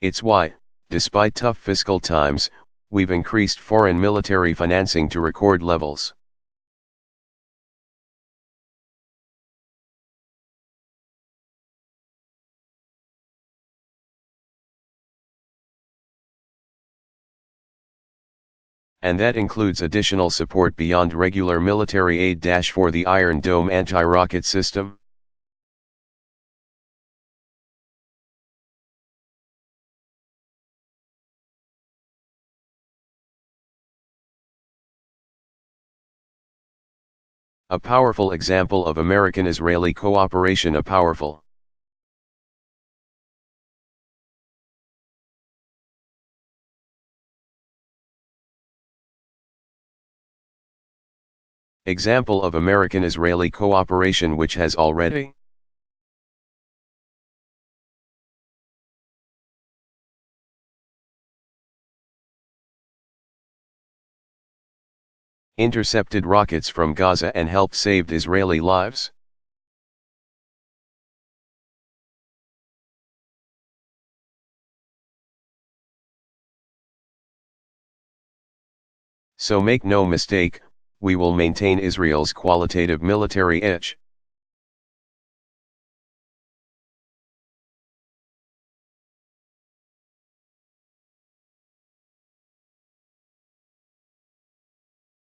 It's why, despite tough fiscal times, we've increased foreign military financing to record levels. And that includes additional support beyond regular military aid for the Iron Dome anti-rocket system. A powerful example of American-Israeli cooperation. A powerful example of American-Israeli cooperation which has already intercepted rockets from Gaza and helped save Israeli lives. So make no mistake, we will maintain Israel's qualitative military edge.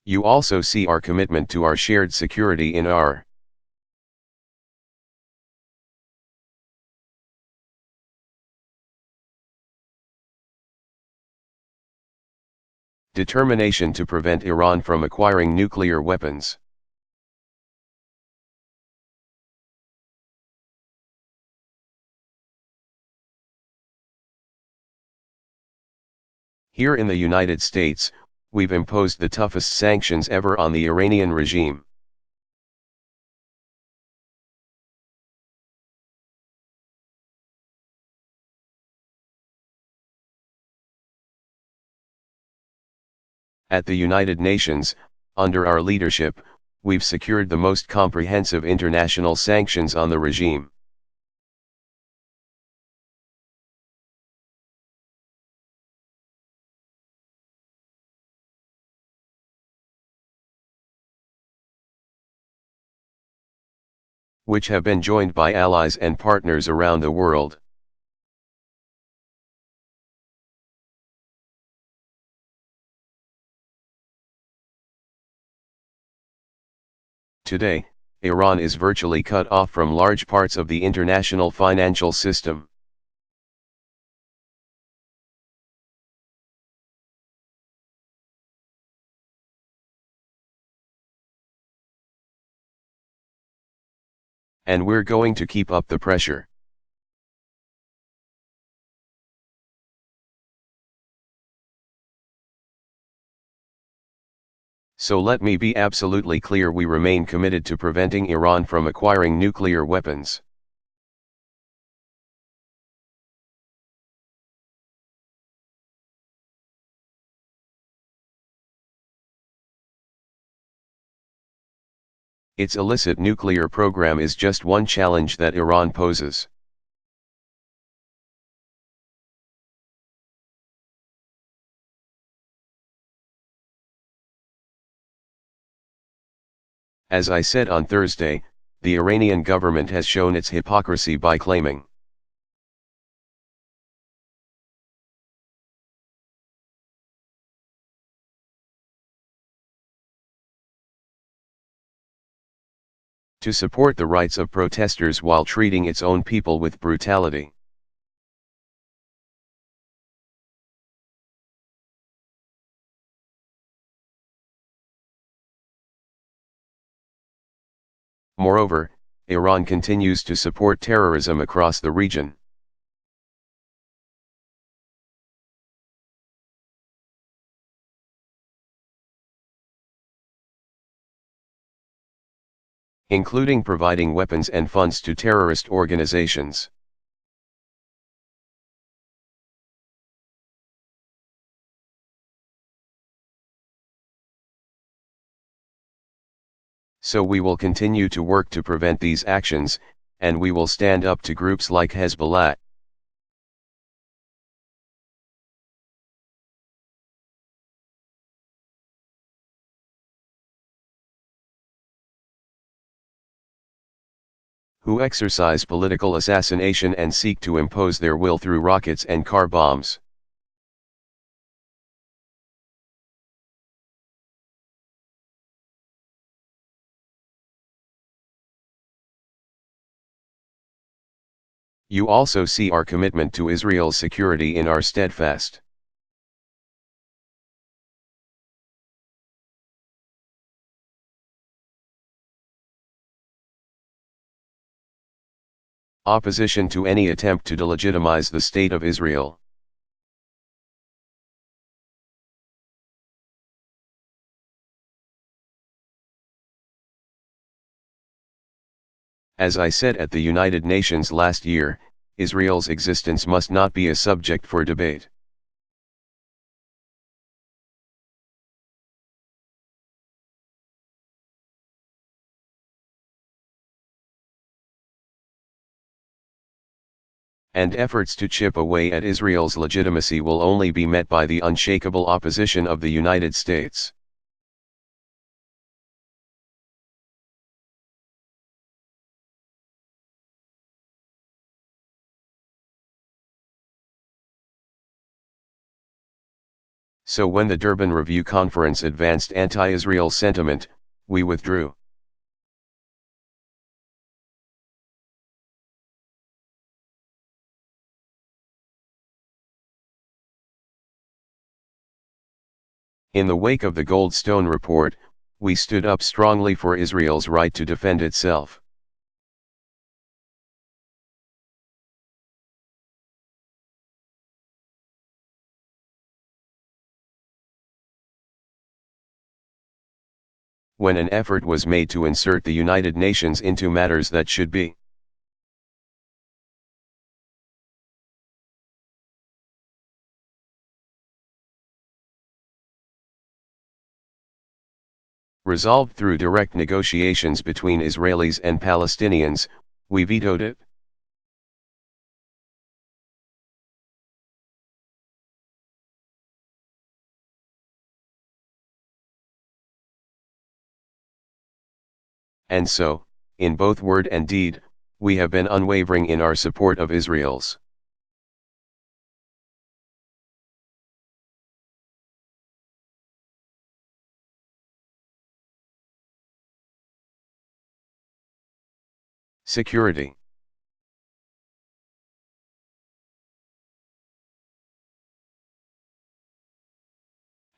You also see our commitment to our shared security in our determination to prevent Iran from acquiring nuclear weapons. Here in the United States, we've imposed the toughest sanctions ever on the Iranian regime. At the United Nations, under our leadership, we've secured the most comprehensive international sanctions on the regime. Which have been joined by allies and partners around the world. Today, Iran is virtually cut off from large parts of the international financial system. And we're going to keep up the pressure. So let me be absolutely clear, we remain committed to preventing Iran from acquiring nuclear weapons. Its illicit nuclear program is just one challenge that Iran poses. As I said on Thursday, the Iranian government has shown its hypocrisy by claiming to support the rights of protesters while treating its own people with brutality. Moreover, Iran continues to support terrorism across the region. Including providing weapons and funds to terrorist organizations. So we will continue to work to prevent these actions, and we will stand up to groups like Hezbollah. who exercise political assassination and seek to impose their will through rockets and car bombs. You also see our commitment to Israel's security in our steadfast opposition to any attempt to delegitimize the State of Israel. As I said at the United Nations last year, Israel's existence must not be a subject for debate. And efforts to chip away at Israel's legitimacy will only be met by the unshakable opposition of the United States. So when the Durban Review Conference advanced anti-Israel sentiment, we withdrew. In the wake of the Goldstone report, we stood up strongly for Israel's right to defend itself. When an effort was made to insert the United Nations into matters that should be resolved through direct negotiations between Israelis and Palestinians, we vetoed it. And so, in both word and deed, we have been unwavering in our support of Israel's security.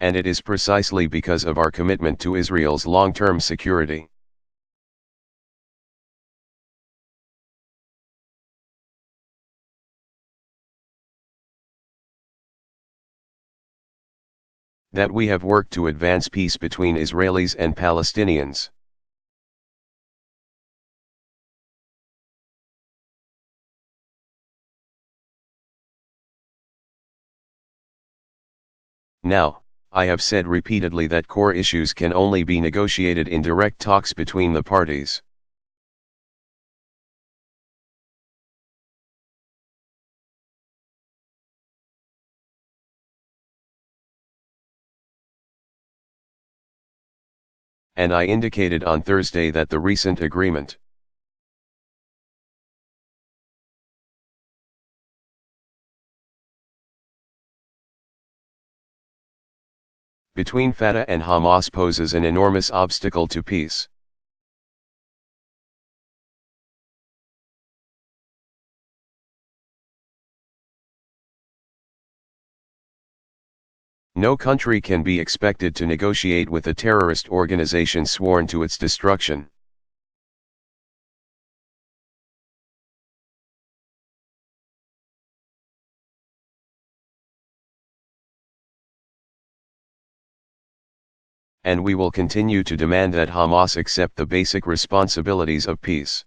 And it is precisely because of our commitment to Israel's long-term security that we have worked to advance peace between Israelis and Palestinians. Now, I have said repeatedly that core issues can only be negotiated in direct talks between the parties. And I indicated on Thursday that the recent agreement between Fatah and Hamas poses an enormous obstacle to peace. No country can be expected to negotiate with a terrorist organization sworn to its destruction. And we will continue to demand that Hamas accept the basic responsibilities of peace.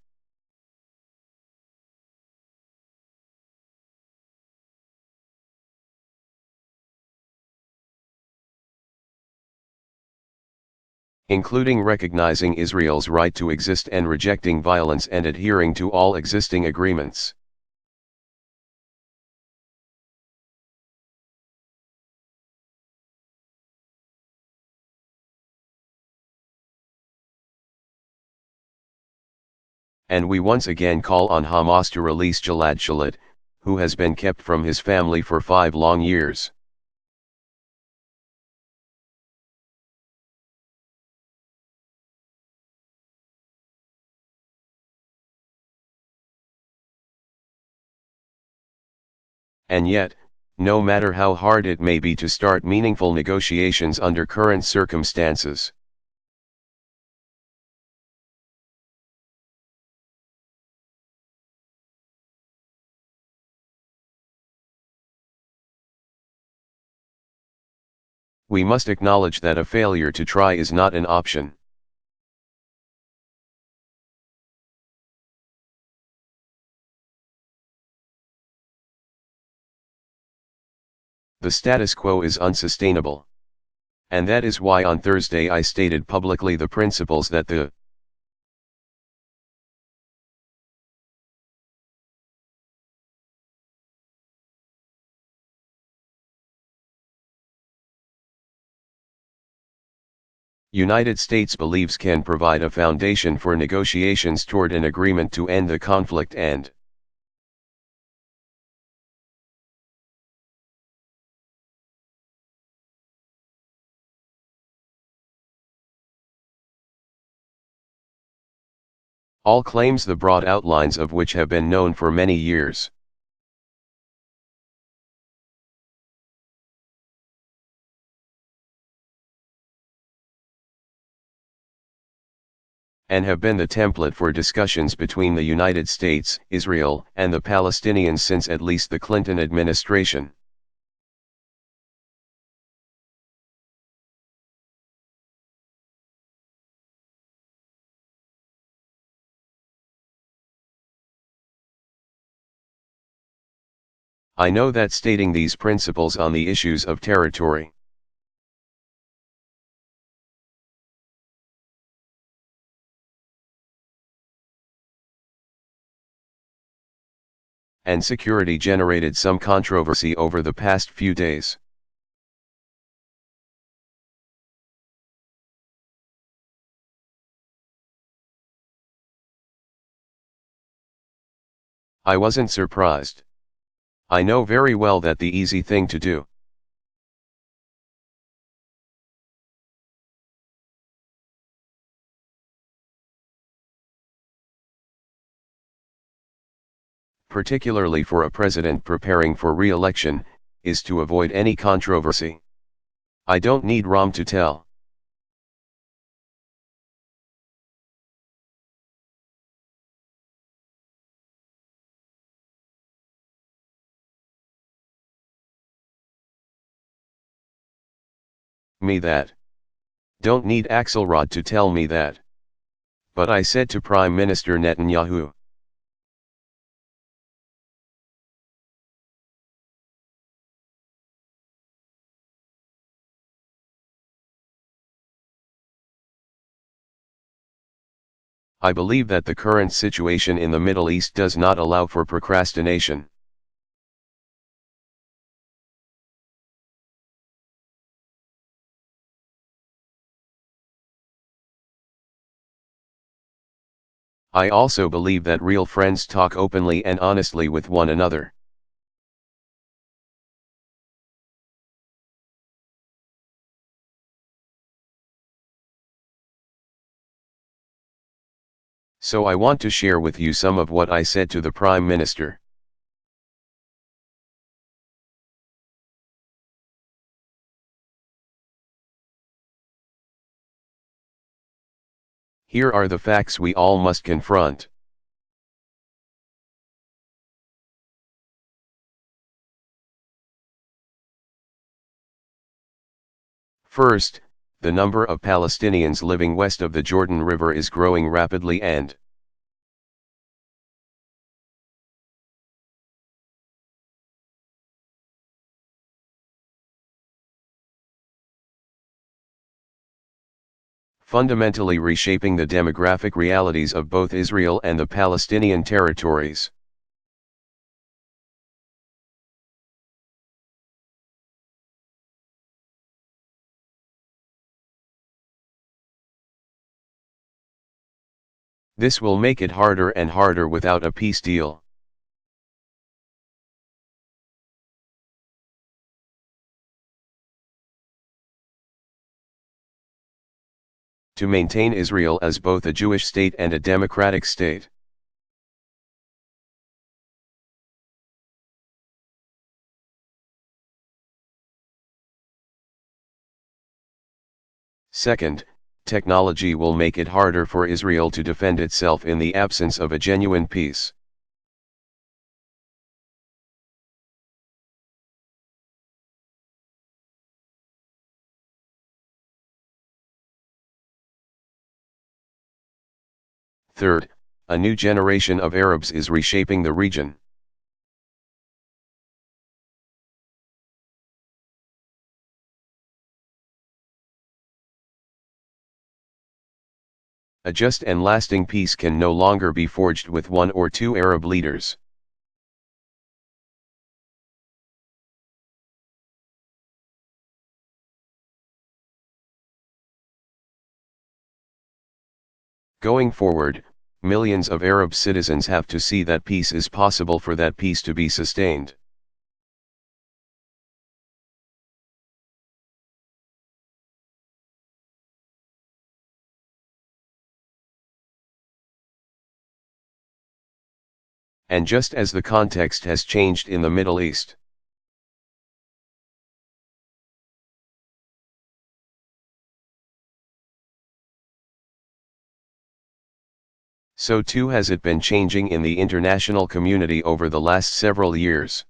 Including recognizing Israel's right to exist and rejecting violence and adhering to all existing agreements. And we once again call on Hamas to release Gilad Shalit, who has been kept from his family for 5 long years. And yet, no matter how hard it may be to start meaningful negotiations under current circumstances, we must acknowledge that a failure to try is not an option. The status quo is unsustainable. And that is why on Thursday I stated publicly the principles that the United States believes can provide a foundation for negotiations toward an agreement to end the conflict and all claims, the broad outlines of which have been known for many years. And have been the template for discussions between the United States, Israel, and the Palestinians since at least the Clinton administration. I know that stating these principles on the issues of territory, and security generated some controversy over the past few days. I wasn't surprised. I know very well that the easy thing to do, particularly for a president preparing for re-election, is to avoid any controversy. I don't need Ram to tell me that. Don't need Axelrod to tell me that. But I said to Prime Minister Netanyahu, I believe that the current situation in the Middle East does not allow for procrastination. I also believe that real friends talk openly and honestly with one another. So I want to share with you some of what I said to the Prime Minister. Here are the facts we all must confront. First, the number of Palestinians living west of the Jordan River is growing rapidly and fundamentally reshaping the demographic realities of both Israel and the Palestinian territories. This will make it harder and harder without a peace deal. To maintain Israel as both a Jewish state and a democratic state. Second, technology will make it harder for Israel to defend itself in the absence of a genuine peace. Third, a new generation of Arabs is reshaping the region. A just and lasting peace can no longer be forged with one or two Arab leaders. Going forward, millions of Arab citizens have to see that peace is possible for that peace to be sustained. And just as the context has changed in the Middle East, so too has it been changing in the international community over the last several years.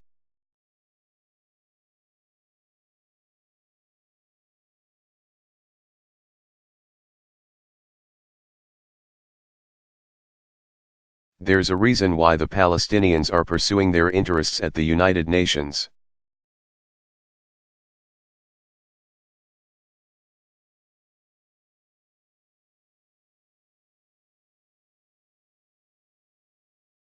There's a reason why the Palestinians are pursuing their interests at the United Nations.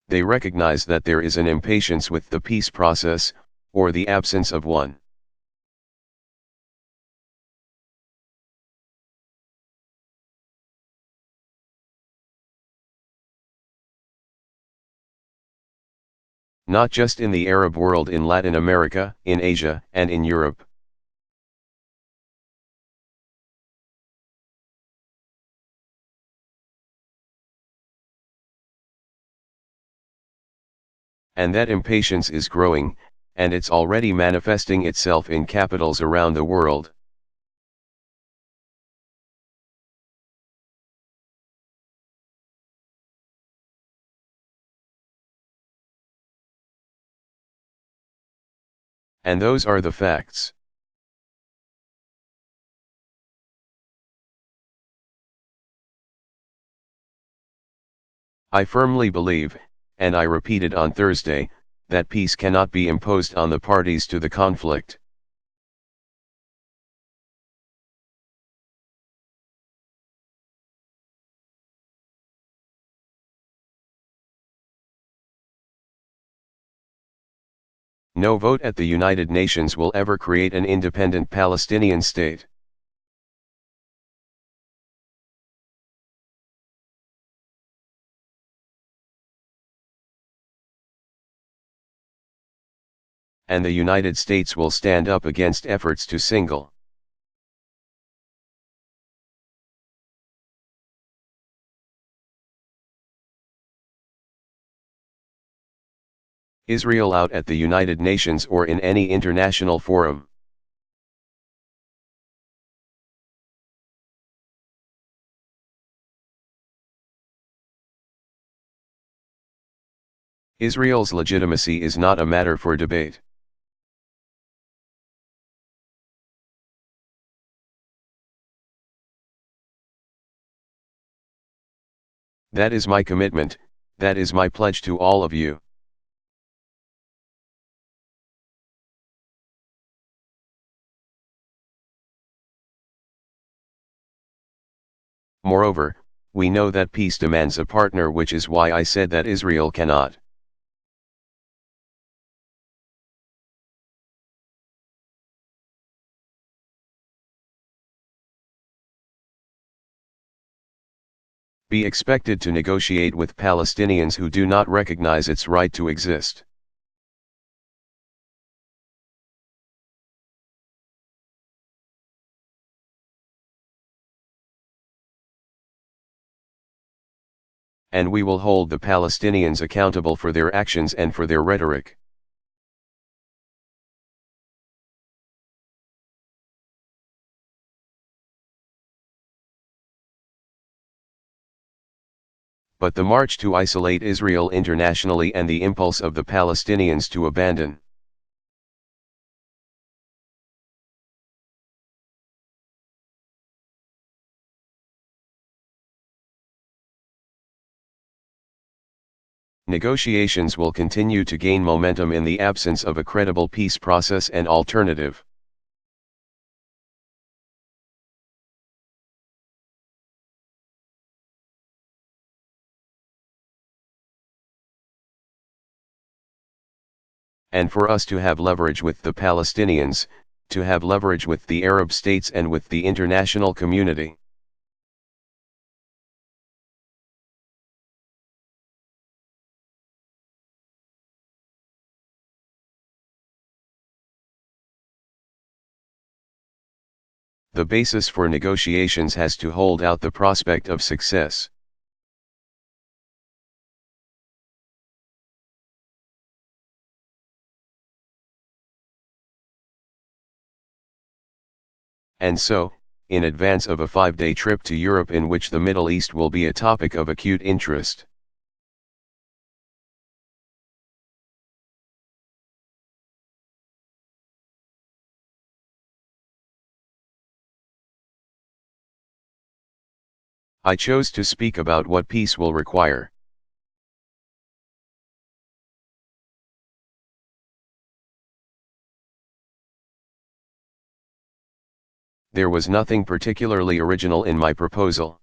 They recognize that there is an impatience with the peace process, or the absence of one. Not just in the Arab world, in Latin America, in Asia, and in Europe. And that impatience is growing, and it's already manifesting itself in capitals around the world. And those are the facts. I firmly believe, and I repeated on Thursday, that peace cannot be imposed on the parties to the conflict. No vote at the United Nations will ever create an independent Palestinian state. And the United States will stand up against efforts to single Israel out at the United Nations or in any international forum. Israel's legitimacy is not a matter for debate. That is my commitment, that is my pledge to all of you. Moreover, we know that peace demands a partner, which is why I said that Israel cannot. be expected to negotiate with Palestinians who do not recognize its right to exist. And we will hold the Palestinians accountable for their actions and for their rhetoric. But the march to isolate Israel internationally and the impulse of the Palestinians to abandon negotiations will continue to gain momentum in the absence of a credible peace process and alternative. And for us to have leverage with the Palestinians, to have leverage with the Arab states and with the international community. The basis for negotiations has to hold out the prospect of success. And so, in advance of a 5-day trip to Europe in which the Middle East will be a topic of acute interest, I chose to speak about what peace will require. There was nothing particularly original in my proposal.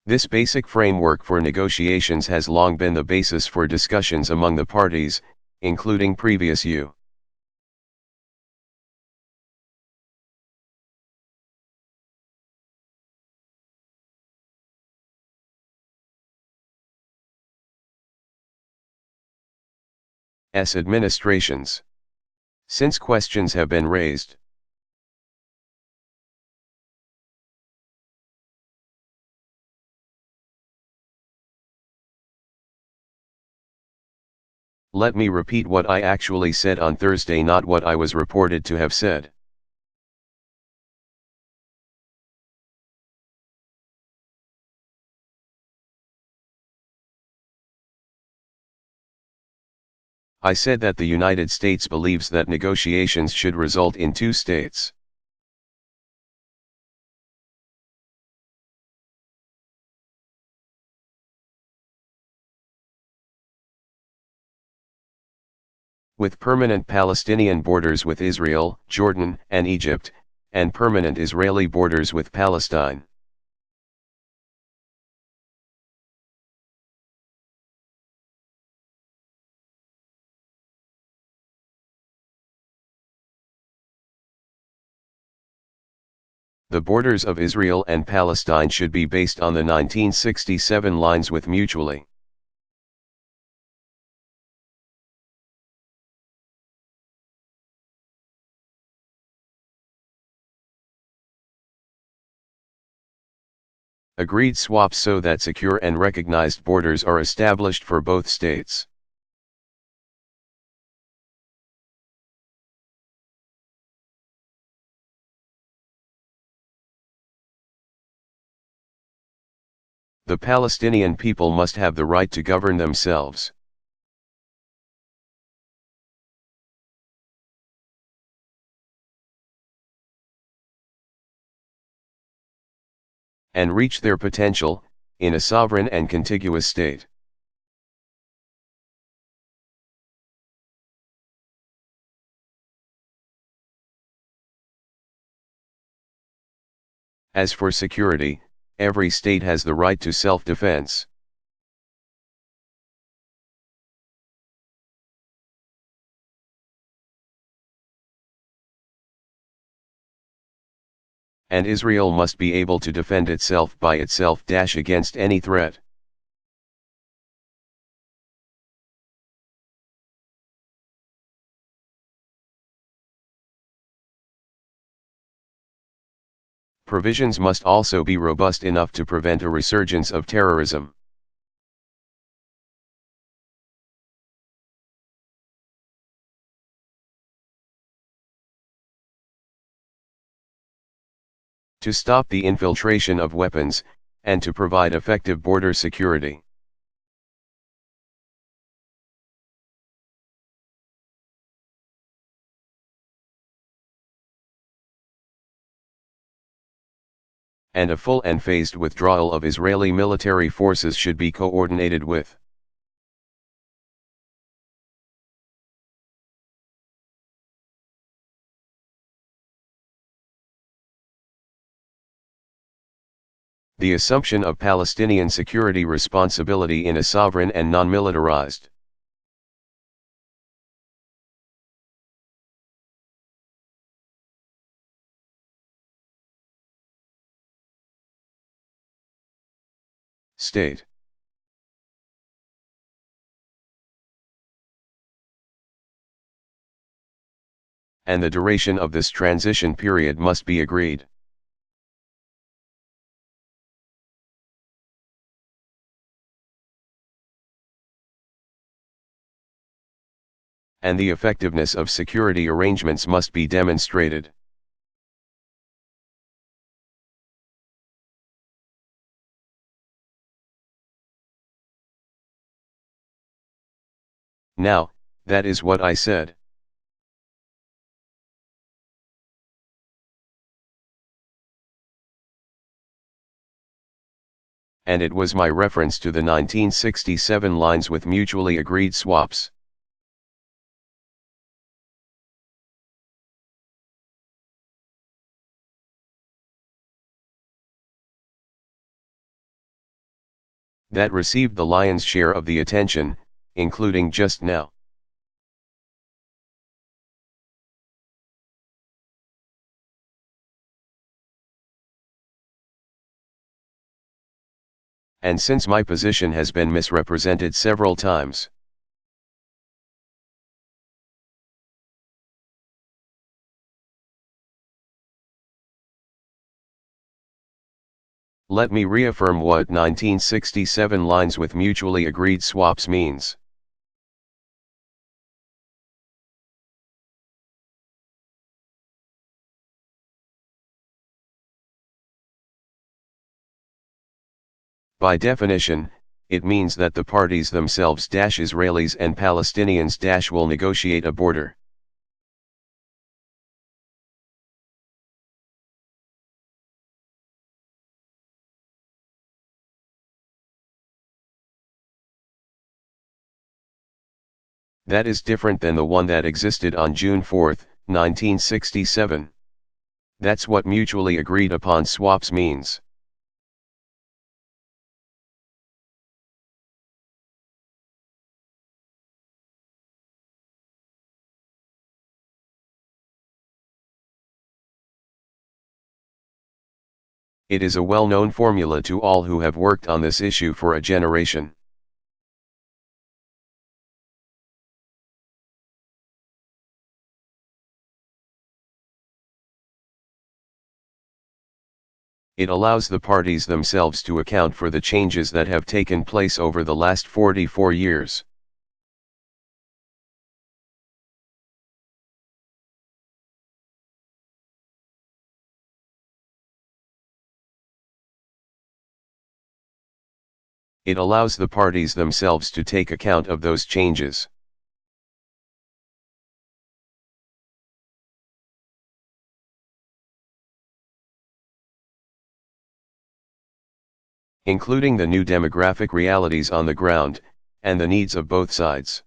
This basic framework for negotiations has long been the basis for discussions among the parties, including previous U.S. administrations. Since questions have been raised, let me repeat what I actually said on Thursday, not what I was reported to have said. I said that the United States believes that negotiations should result in 2 states. With permanent Palestinian borders with Israel, Jordan, and Egypt, and permanent Israeli borders with Palestine. The borders of Israel and Palestine should be based on the 1967 lines with mutually agreed swaps so that secure and recognized borders are established for both states. The Palestinian people must have the right to govern themselves. And reach their potential, in a sovereign and contiguous state. As for security, every state has the right to self-defense. and Israel must be able to defend itself by itself against any threat. Provisions must also be robust enough to prevent a resurgence of terrorism. To stop the infiltration of weapons, and to provide effective border security. And a full and phased withdrawal of Israeli military forces should be coordinated with the assumption of Palestinian security responsibility in a sovereign and non-militarized state. And the duration of this transition period must be agreed. And the effectiveness of security arrangements must be demonstrated. Now, that is what I said. And it was my reference to the 1967 lines with mutually agreed swaps. That received the lion's share of the attention, including just now. And since my position has been misrepresented several times, let me reaffirm what 1967 lines with mutually agreed swaps means. By definition, it means that the parties themselves Israelis and Palestinians will negotiate a border. That is different than the one that existed on June 4, 1967. That's what mutually agreed upon swaps means. It is a well-known formula to all who have worked on this issue for a generation. It allows the parties themselves to account for the changes that have taken place over the last 44 years. It allows the parties themselves to take account of those changes. Including the new demographic realities on the ground, and the needs of both sides.